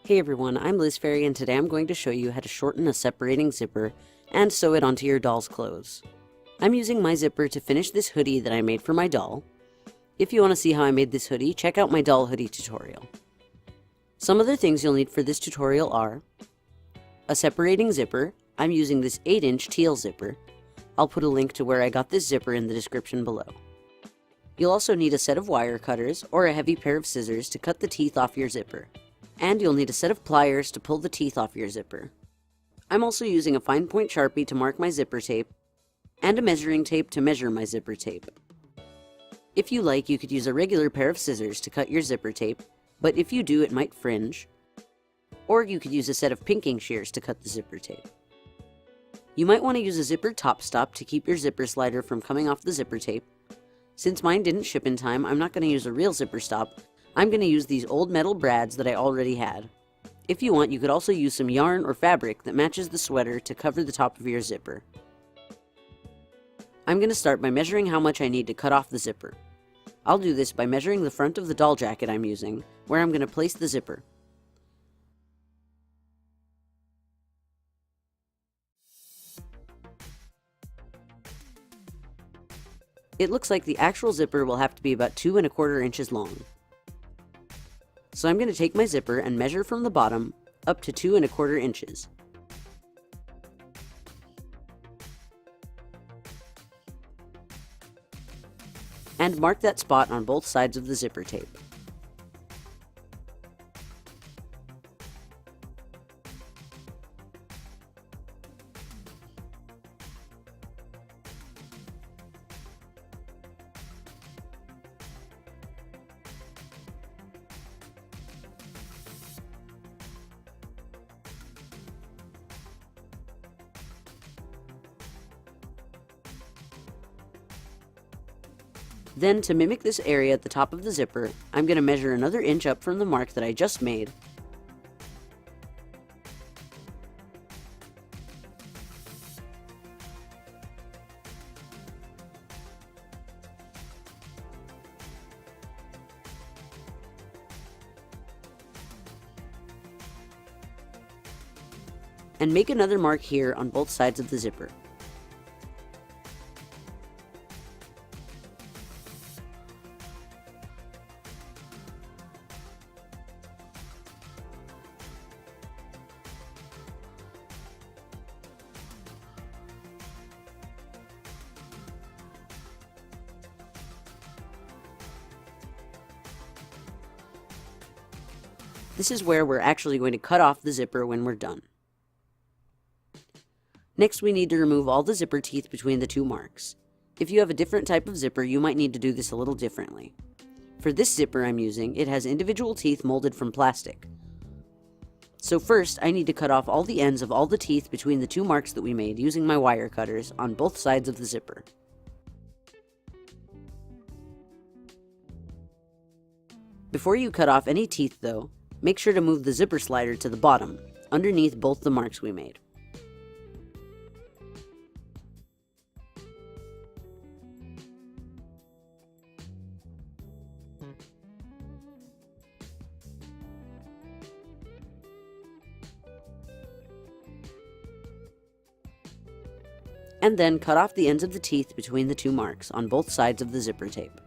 Hey everyone, I'm Liz Ferry and today I'm going to show you how to shorten a separating zipper and sew it onto your doll's clothes. I'm using my zipper to finish this hoodie that I made for my doll. If you want to see how I made this hoodie, check out my doll hoodie tutorial. Some other things you'll need for this tutorial are a separating zipper. I'm using this 8-inch teal zipper. I'll put a link to where I got this zipper in the description below. You'll also need a set of wire cutters or a heavy pair of scissors to cut the teeth off your zipper. And you'll need a set of pliers to pull the teeth off your zipper. I'm also using a fine point Sharpie to mark my zipper tape, and a measuring tape to measure my zipper tape. If you like, you could use a regular pair of scissors to cut your zipper tape, but if you do, it might fringe. Or you could use a set of pinking shears to cut the zipper tape. You might want to use a zipper top stop to keep your zipper slider from coming off the zipper tape. Since mine didn't ship in time, I'm not going to use a real zipper stop. I'm going to use these old metal brads that I already had. If you want, you could also use some yarn or fabric that matches the sweater to cover the top of your zipper. I'm going to start by measuring how much I need to cut off the zipper. I'll do this by measuring the front of the doll jacket I'm using, where I'm going to place the zipper. It looks like the actual zipper will have to be about 2 1/4 inches long. So I'm going to take my zipper and measure from the bottom up to 2 1/4 inches. And mark that spot on both sides of the zipper tape. Then, to mimic this area at the top of the zipper, I'm going to measure another inch up from the mark that I just made. And make another mark here on both sides of the zipper. This is where we're actually going to cut off the zipper when we're done. Next, we need to remove all the zipper teeth between the two marks. If you have a different type of zipper, you might need to do this a little differently. For this zipper I'm using, it has individual teeth molded from plastic. So first, I need to cut off all the ends of all the teeth between the two marks that we made using my wire cutters on both sides of the zipper. Before you cut off any teeth though, make sure to move the zipper slider to the bottom, underneath both the marks we made. And then cut off the ends of the teeth between the two marks on both sides of the zipper tape.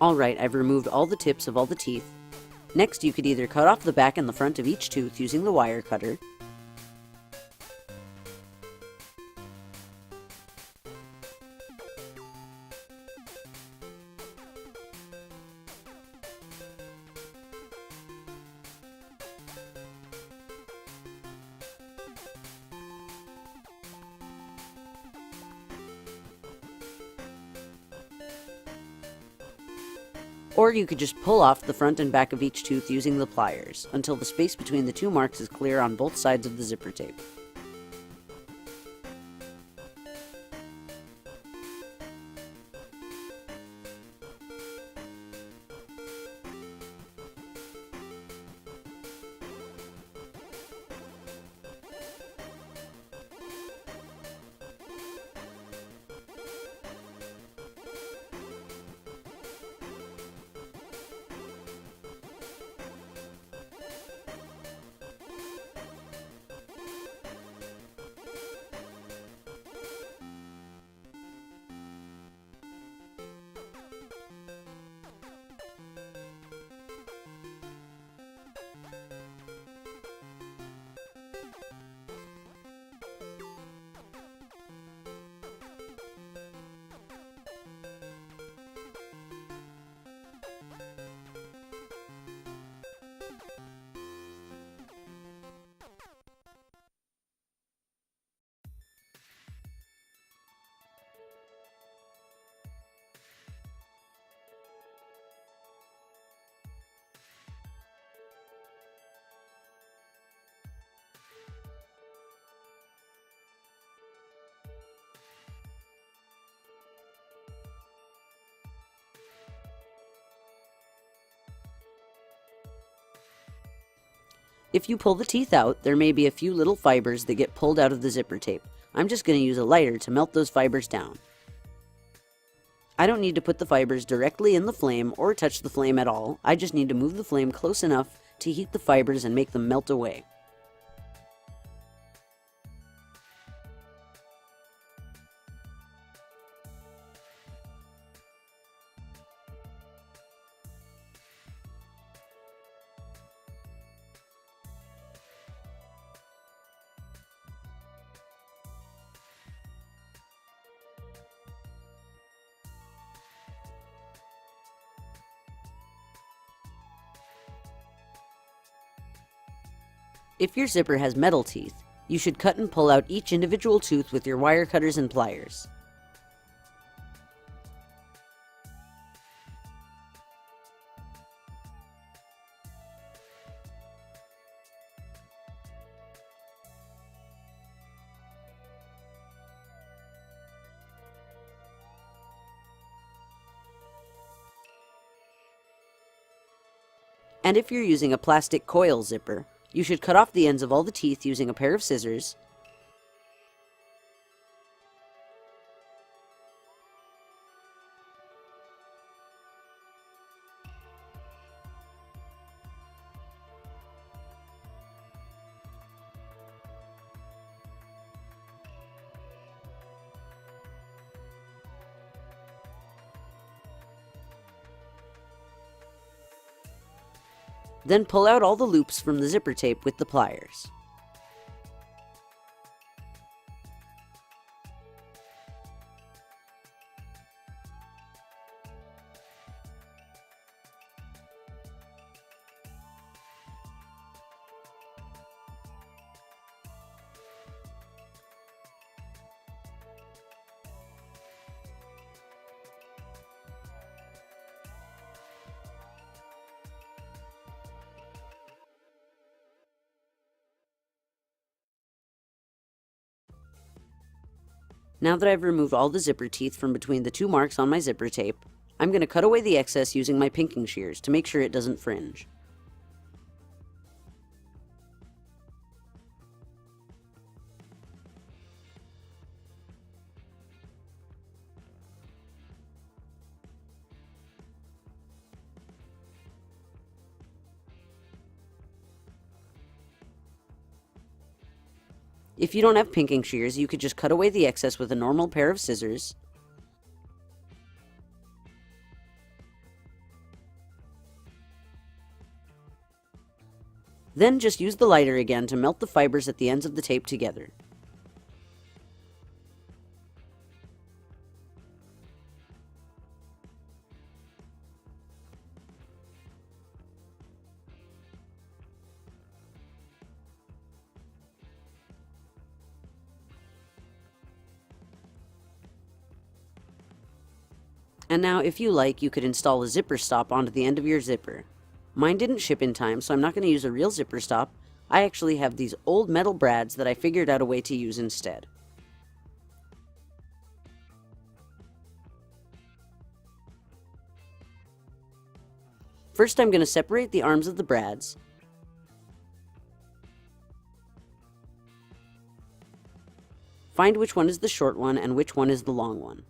Alright, I've removed all the tips of all the teeth. Next, you could either cut off the back and the front of each tooth using the wire cutter, or you could just pull off the front and back of each tooth using the pliers, until the space between the two marks is clear on both sides of the zipper tape. If you pull the teeth out, there may be a few little fibers that get pulled out of the zipper tape. I'm just going to use a lighter to melt those fibers down. I don't need to put the fibers directly in the flame or touch the flame at all. I just need to move the flame close enough to heat the fibers and make them melt away. If your zipper has metal teeth, you should cut and pull out each individual tooth with your wire cutters and pliers. And if you're using a plastic coil zipper, you should cut off the ends of all the teeth using a pair of scissors, then pull out all the loops from the zipper tape with the pliers. Now that I've removed all the zipper teeth from between the two marks on my zipper tape, I'm going to cut away the excess using my pinking shears to make sure it doesn't fringe. If you don't have pinking shears, you could just cut away the excess with a normal pair of scissors. Then just use the lighter again to melt the fibers at the ends of the tape together. And now, if you like, you could install a zipper stop onto the end of your zipper. Mine didn't ship in time, so I'm not going to use a real zipper stop. I actually have these old metal brads that I figured out a way to use instead. First, I'm going to separate the arms of the brads. Find which one is the short one and which one is the long one.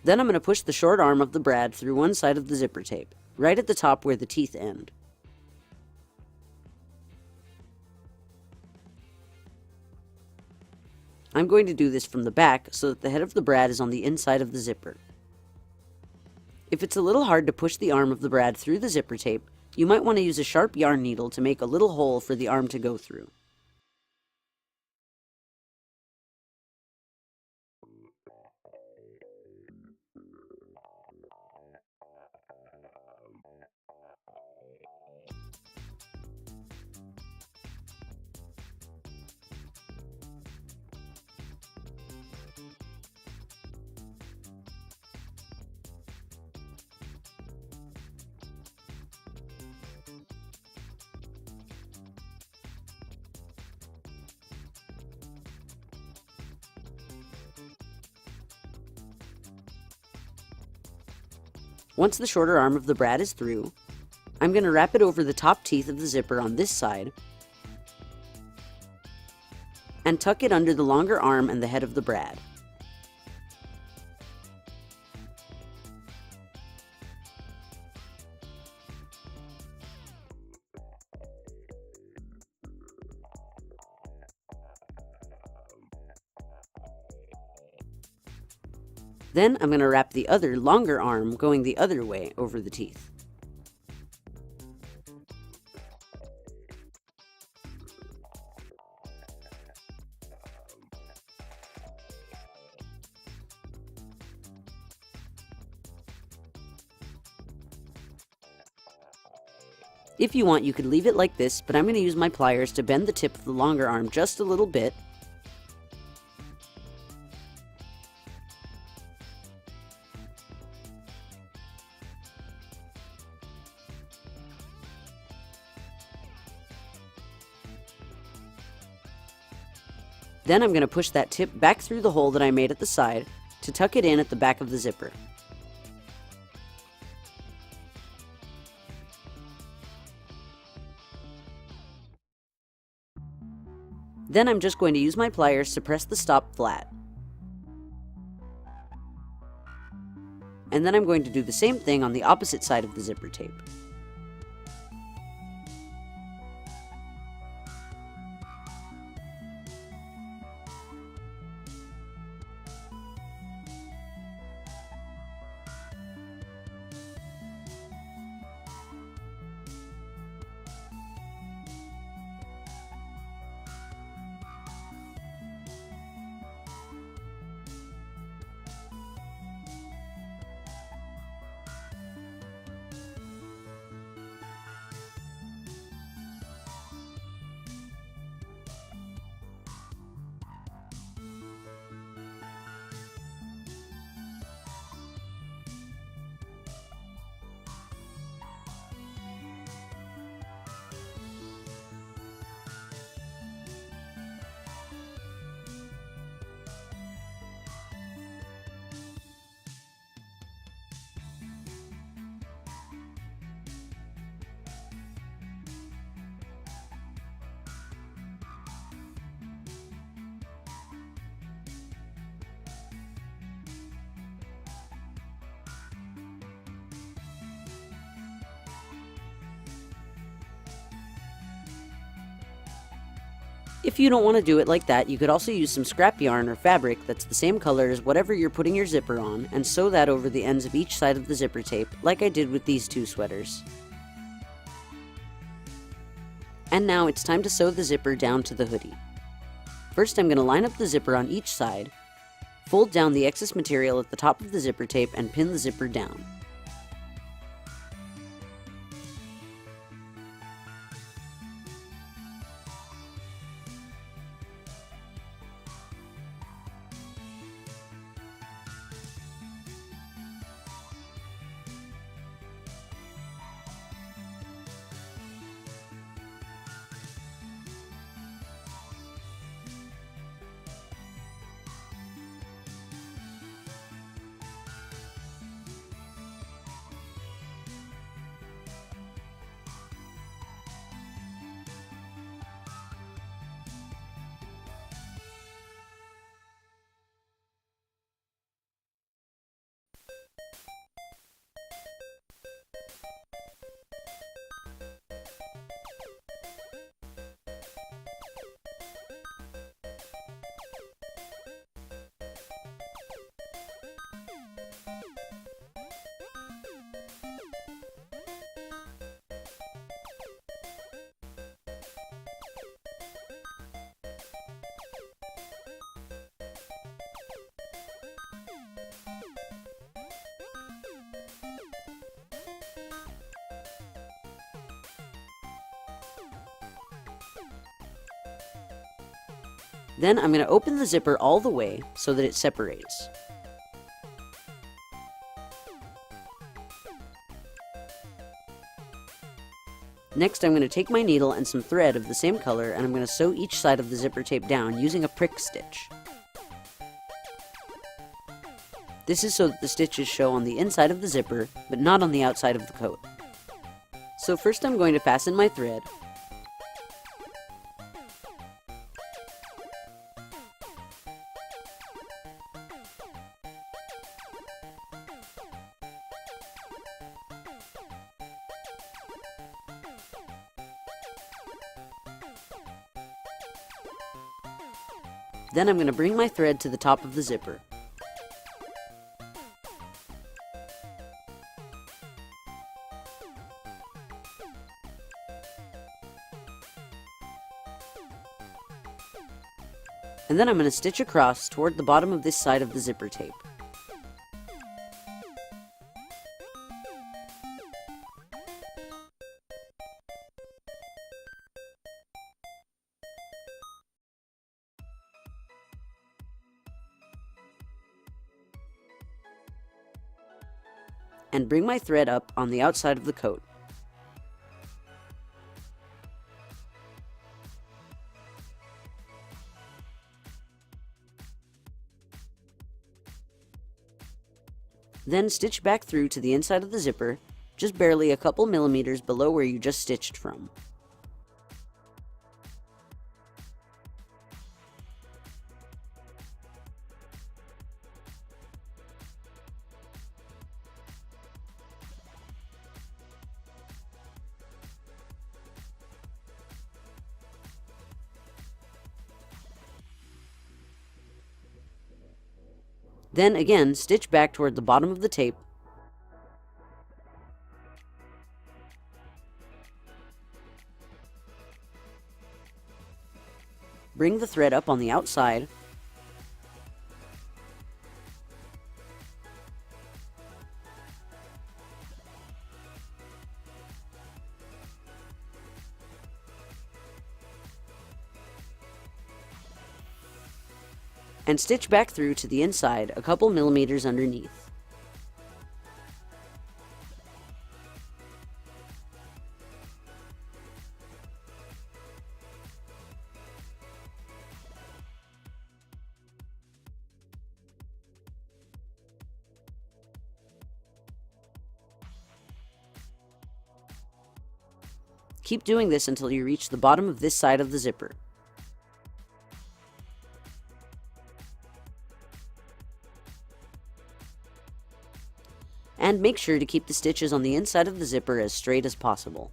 Then I'm going to push the short arm of the brad through one side of the zipper tape, right at the top where the teeth end. I'm going to do this from the back so that the head of the brad is on the inside of the zipper. If it's a little hard to push the arm of the brad through the zipper tape, you might want to use a sharp yarn needle to make a little hole for the arm to go through. Once the shorter arm of the brad is through, I'm going to wrap it over the top teeth of the zipper on this side and tuck it under the longer arm and the head of the brad. Then I'm going to wrap the other longer arm going the other way over the teeth. If you want, you could leave it like this, but I'm going to use my pliers to bend the tip of the longer arm just a little bit. Then I'm going to push that tip back through the hole that I made at the side to tuck it in at the back of the zipper. Then I'm just going to use my pliers to press the stop flat. And then I'm going to do the same thing on the opposite side of the zipper tape. If you don't want to do it like that, you could also use some scrap yarn or fabric that's the same color as whatever you're putting your zipper on, and sew that over the ends of each side of the zipper tape, like I did with these two sweaters. And now it's time to sew the zipper down to the hoodie. First, I'm going to line up the zipper on each side, fold down the excess material at the top of the zipper tape, and pin the zipper down. Then I'm going to open the zipper all the way so that it separates. Next, I'm going to take my needle and some thread of the same color, and I'm going to sew each side of the zipper tape down using a prick stitch. This is so that the stitches show on the inside of the zipper, but not on the outside of the coat. So first I'm going to fasten my thread. Then I'm going to bring my thread to the top of the zipper. And then I'm going to stitch across toward the bottom of this side of the zipper tape. And bring my thread up on the outside of the coat. Then stitch back through to the inside of the zipper, just barely a couple millimeters below where you just stitched from. Then again, stitch back toward the bottom of the tape. Bring the thread up on the outside. And stitch back through to the inside a couple millimeters underneath. Keep doing this until you reach the bottom of this side of the zipper. And make sure to keep the stitches on the inside of the zipper as straight as possible.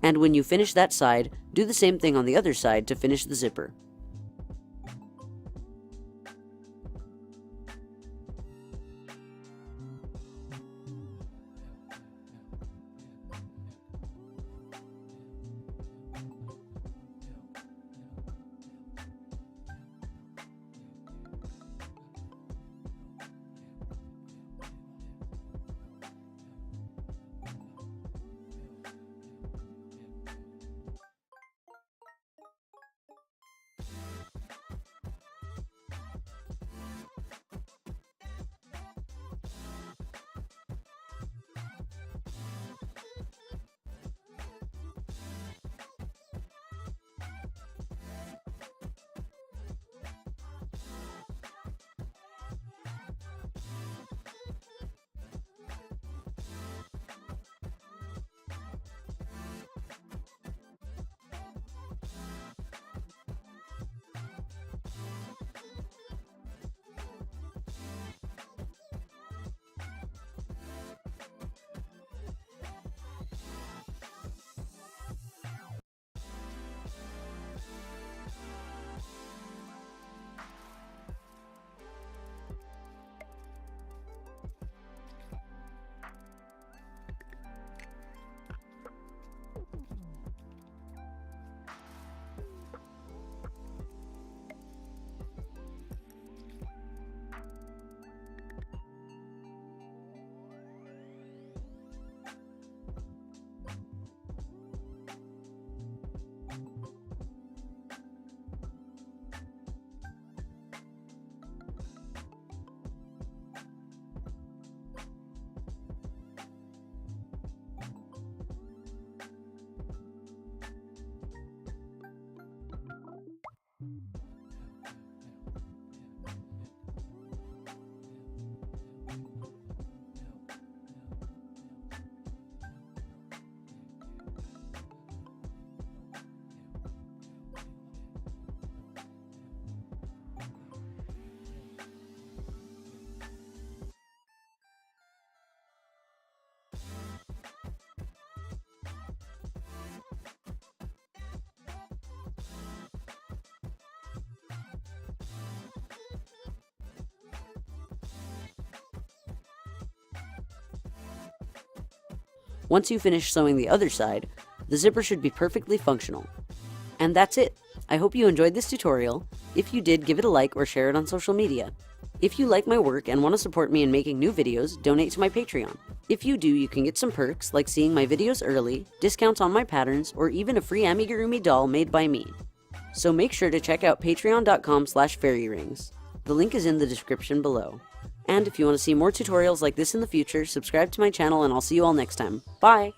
And when you finish that side, do the same thing on the other side to finish the zipper. Once you finish sewing the other side, the zipper should be perfectly functional. And that's it. I hope you enjoyed this tutorial. If you did, give it a like or share it on social media. If you like my work and want to support me in making new videos, donate to my Patreon. If you do, you can get some perks like seeing my videos early, discounts on my patterns, or even a free amigurumi doll made by me. So make sure to check out patreon.com/fairyrings. The link is in the description below. And if you want to see more tutorials like this in the future, subscribe to my channel and I'll see you all next time. Bye!